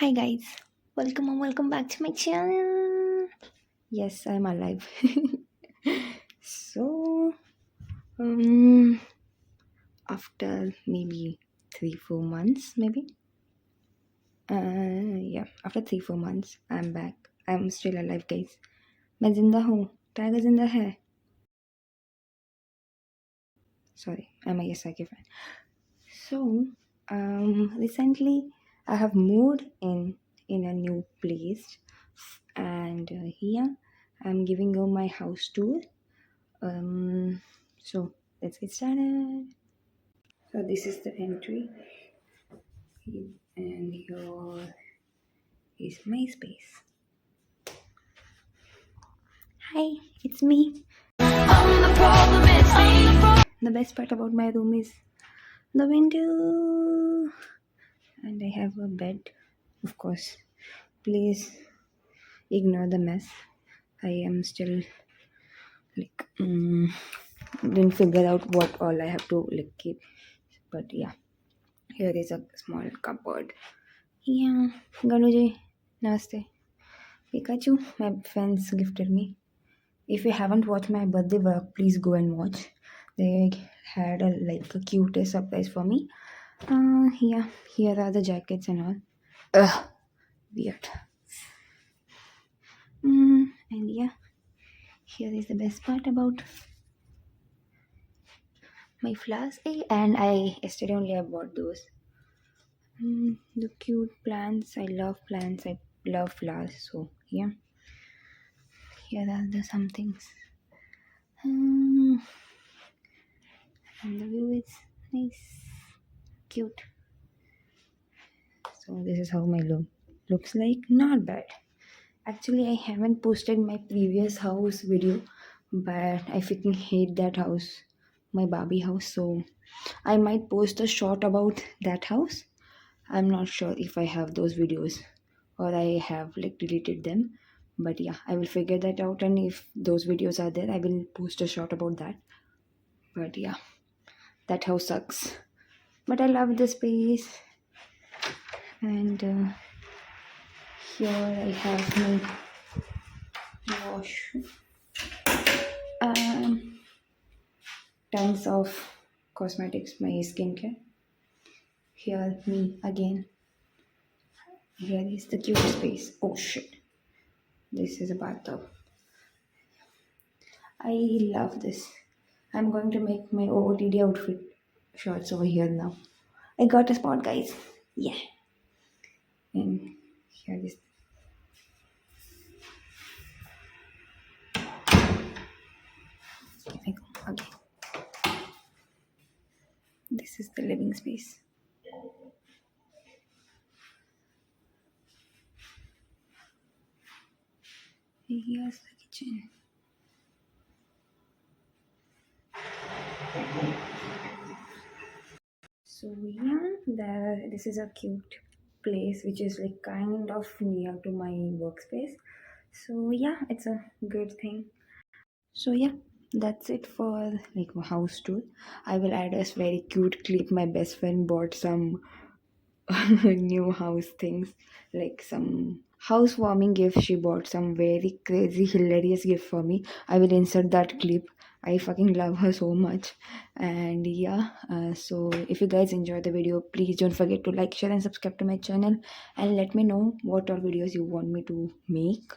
Hi guys, welcome back to my channel. Yes, I'm alive. so, um, after maybe 3-4 months, yeah, after 3-4 months, I'm back. I'm still alive, guys. मैं जिंदा हूँ. Tiger जिंदा है. Sorry, I'm a Yasaki fan. So, recently I have moved in a new place, and here I'm giving you my house tour. So let's get started. So this is the entry, and here is my space. Hi, it's me. The best part about my room is the window, and I have a bed. Of course, please ignore the mess. I am still like didn't figure out what all I have to keep, but yeah, here is a small cupboard. Yeah, Ganuji, namaste. Pikachu, my friends gifted me. If you haven't watched my birthday vlog, please go and watch. They had a cute surprise for me. Yeah, here are the jackets and all. Ugh, weird. And yeah, here is the best part about my flowers. And I yesterday only I bought those. The cute plants. I love plants. I love flowers. So yeah, here are the some things. And the view is nice, cute. So this is how my room looks like. Not bad. Actually, I haven't posted my previous house video, but I freaking hate that house, my Barbie house. So I might post a short about that house. I'm not sure if I have those videos or I have deleted them. But yeah, I will figure that out, and if those videos are there, I will post a short about that. But yeah, that house sucks. But I love the space. And here I have my wash. Tons of cosmetics, my skincare. Here, me again. Here is the cute space. Oh shit. This is a bathtub. I love this. I'm going to make my OOTD outfit shorts over here now. I got a spot, guys. Yeah. And here is. Here I go again. This is the living space. Here's the kitchen. So yeah, this is a cute place which is kind of near to my workspace. So yeah, it's a good thing. So yeah, that's it for my house tour. I will add a very cute clip. My best friend bought some new house things, like some housewarming gift. She bought some very crazy hilarious gift for me. I will insert that clip. I fucking love her so much. And yeah, so if you guys enjoy the video, please don't forget to like, share and subscribe to my channel, and let me know what all videos you want me to make.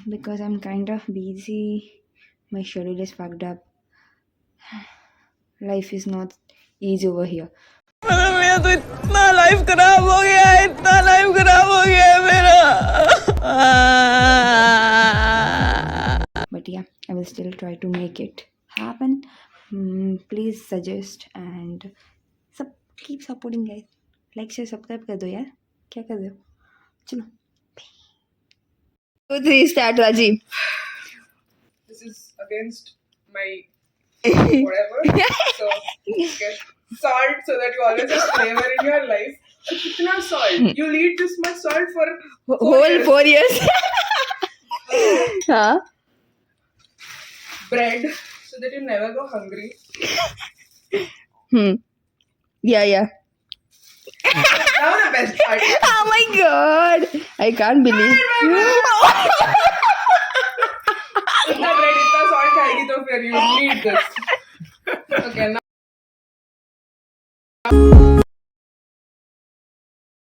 Because I'm kind of busy, my schedule is fucked up. Life is not easy over here. मेरा तो इतना life खराब हो गया है, इतना life खराब हो गया है मेरा. But yeah, I will still try to make it happen. Please suggest and keep supporting, guys. Like, share, subscribe कर दो यार. क्या कर रहे हो? चलो. 2, 3 start, Rajiv. This is against my whatever. So get salt so that you always have flavor in your life. Kitna salt? You eat this much salt for Whole 4 years. Huh? Bread so that you never go hungry. Yeah. Now the best part. Oh my god! I can't believe. इतना bread, इतना salt खाएगी तो फिर you need this. Okay, now